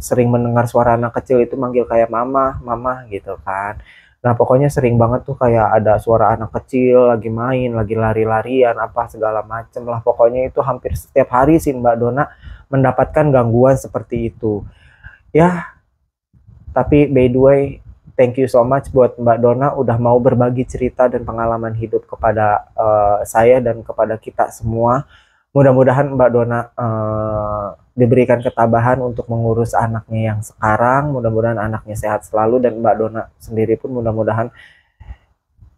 sering mendengar suara anak kecil itu manggil kayak mama, mama gitu kan. Nah pokoknya sering banget tuh kayak ada suara anak kecil lagi main, lagi lari-larian apa segala macem lah. Pokoknya itu hampir setiap hari si Mbak Dona mendapatkan gangguan seperti itu. Ya, tapi by the way, thank you so much buat Mbak Dona udah mau berbagi cerita dan pengalaman hidup kepada saya dan kepada kita semua. Mudah-mudahan Mbak Dona diberikan ketabahan untuk mengurus anaknya yang sekarang. Mudah-mudahan anaknya sehat selalu dan Mbak Dona sendiri pun mudah-mudahan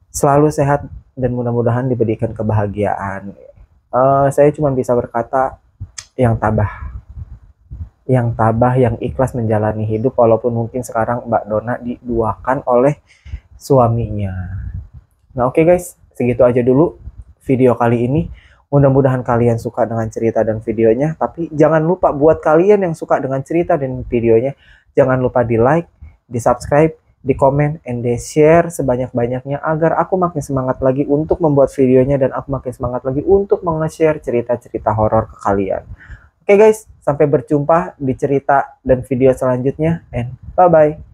selalu sehat dan mudah-mudahan diberikan kebahagiaan. Saya cuma bisa berkata yang tabah, yang ikhlas menjalani hidup walaupun mungkin sekarang Mbak Dona diduakan oleh suaminya. Nah oke guys, segitu aja dulu video kali ini. Mudah-mudahan kalian suka dengan cerita dan videonya. Tapi jangan lupa buat kalian yang suka dengan cerita dan videonya, jangan lupa di like, di subscribe, di komen, and di share sebanyak-banyaknya agar aku makin semangat lagi untuk membuat videonya dan aku makin semangat lagi untuk nge-share cerita-cerita horor ke kalian. Oke guys, sampai berjumpa di cerita dan video selanjutnya, and bye-bye.